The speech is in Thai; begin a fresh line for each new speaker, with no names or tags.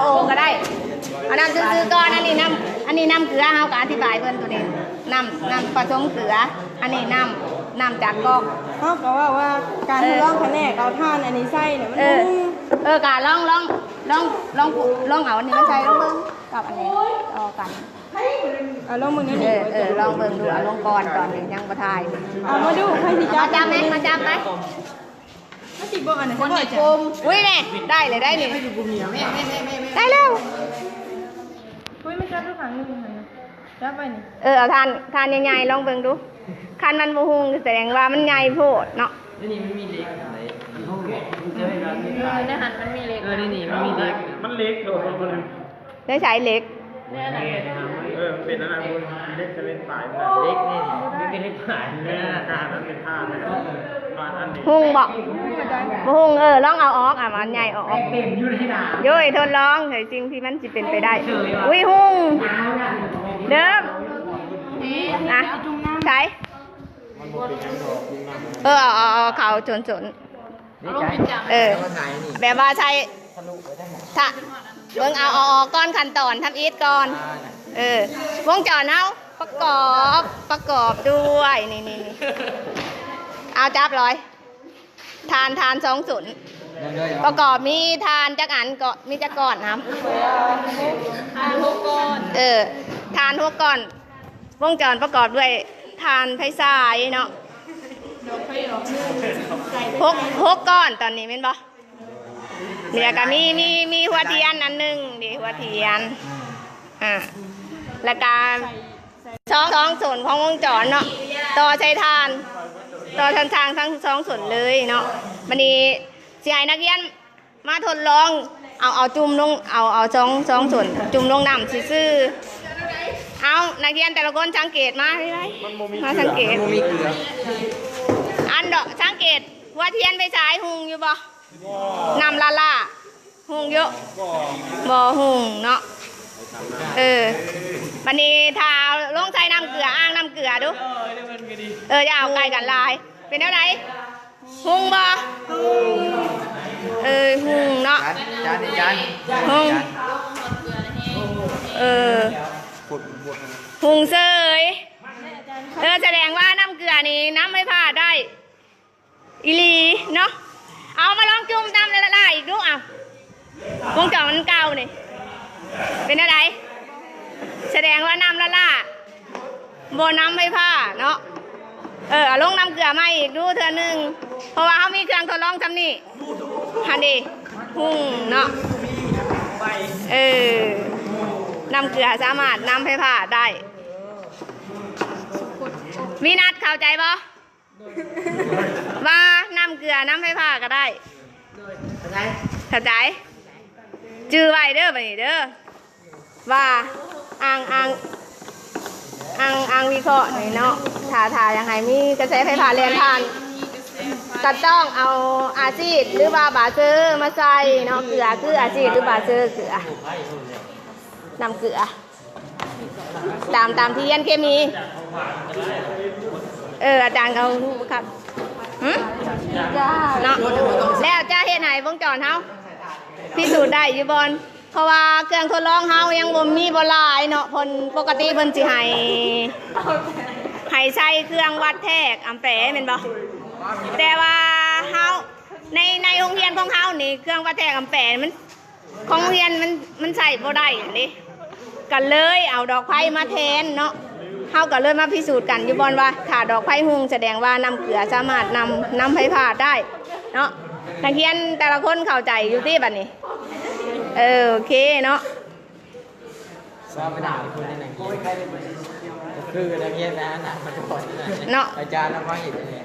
โอก็ได้เอาน้ำซื้อก่อนอันนี้น้ำเกลือเฮาก็อธิบายเพิ่นตัวนี้น้ำผสมเกลืออันนี้น้ำจากกอก
เขาก็ว่าการทดลองคะแนนเอาท่านอันนี้ใส่เนี่ยมัน
กะลองเอาอันนี้มาใส่ลองเบิ่งกับอันนี้ต่อกัน
เอาลองมือนี่
ลองเบิ่งดูเอาลงก่อนตอนยังบ่ทาย
เอามาดูใครสิ
มาจับไหมมาสิ
บ่อันไหน
คนกลมอุ้ยนี่ได้เลยได้นี่ได้แล้ว
อุ้ยไม่จับทุกครั้งนี่จับไปนี่
เอาทานใหญ่ๆลองเบิ่งดูคันมันบ่ฮู้แสดงว่ามันใหญ่โพดเนาะ
นี่มันมีเล็กอะไรมันห้อง
ในหันมันมีเล็ก
นี่มันมีเล็กมันเล็กโดดมัน
ได้ใช้เล็ก
เป็นอะไรเล็กจะเป็นฝ่ายเล็กนี่ไม่เป็นเล็กฝ่ายนี่การนั้นเป็นท่านะครับ
หุ่งบอกหุ่งลองเอาออกมันใหญ่ออก
เต็มอยู่ในหนา
โย่ทดลองแต่จริงที่มันจะเป็นไปได้อุ้ยหุ่งเดิมนะใช้เอาเขาจนแบบว่าใช้ถ้าเบิ่งเอาก้อนขั้นตอนทำอีทก่อนวงจรเอาประกอบด้วยนี่เอาจับร้อยทาน2 ศูนย์ประกอบมีทานจักอันก็มีจักก่อนครับ
ทาน6 ก้อน
ทาน6 ก้อนวงจรประกอบด้วยทานไฟฉายเนาะ6 ก้อนตอนนี้เป็นบ่เนี่ยก็มีหัวเทียนอันนึงดิหัวเทียนแล้วการ2 ศูนย์ของวงจรเนาะต่อใช้ทานต่อทางทั้ง2 ศูนย์เลยเนาะวันนี้สิให้นักเรียนมาทดลองเอาจุ่มลงเอา2 ศูนย์จุ่มลงน้ำซื่อเอานักเรียนแต่ละคนสังเกตมามาสังเกตอันดอกสังเกตหัวเทียนไปฉายหุงอยู่บ่น้ำล่าหุงเยอะบ่หุงเนาะวันนี้ถ้าลงใส่น้ำเกลืออ้างน้ำเกลือดูอย่าเอาไก่กันลายเป็นเท่าไหร่หุงบ่หุงเนาะหุงหุงเสยแสดงว่าน้ำเกลือนี่น้ำไม่พลาดได้อีลีเนาะเอามาลองจุ่มน้ำละลายอีกดูวงจรมันเก่านี่เป็นอะไรแสดงว่าน้ำละลายโบน้ำไม่พลาดเนาะลงน้ำเกลือมาอีกดูเธอหนึ่งเพราะว่าเขามีเครื่องทดลองทำนี่ฮันดีหุ่งเนาะน้ำเกลือสามารถน้ำให้ผ่าได้มีนัดเข้าใจปะว่าน้ำเกลือน้ำให้ผ่าก็ได้เข้าใจจื้อไว้เด้อไปนี่เด้อว่าอังวิเคราะห์หน่อยเนาะถ่ายังไงมีกระแสไฟฟ้าเรียนผ่านก็ต้องเอาอาซีดหรือว่าบาเซอร์มาใส่เนาะเกลือคืออาซีดหรือบาเซอร์เกลือนำเกลือตามที่เรียนเคมีอาจารย์เขาครับเนาะแล้วจะเห็นไหนวงจรเขาพิสูจน์ได้อยู่บนเพราะว่าเครื่องทดลองเขายังบ่มีบ่หลายเนาะพนปกติเพิ่นสิให้ใช้เครื่องวัดแทกอัมแปร์เป็นบ่แต่ว่าเขาในโรงเรียนของเขานี่เครื่องวัดแทกอัมแปร์มันของโรงเรียนมันใส่บ่ได้นี่ก็เลยเอาดอกไผ่มาแทนเนาะเขาก็เลยมาพิสูจน์กันอยู่บนว่าถ้าดอกไผ่หุงแสดงว่าน้ำเกลือสามารถนำไผ่ผ่าได้เนาะนักเรียนแต่ละคนเข้าใจอยู่ที่บัดนี้โอเคเนาะ
สอบไปด่าคนในไหนคือนักเรียนนะมันจะปล่อย
เนาะ
อาจารย์เราไม่เห็นเลย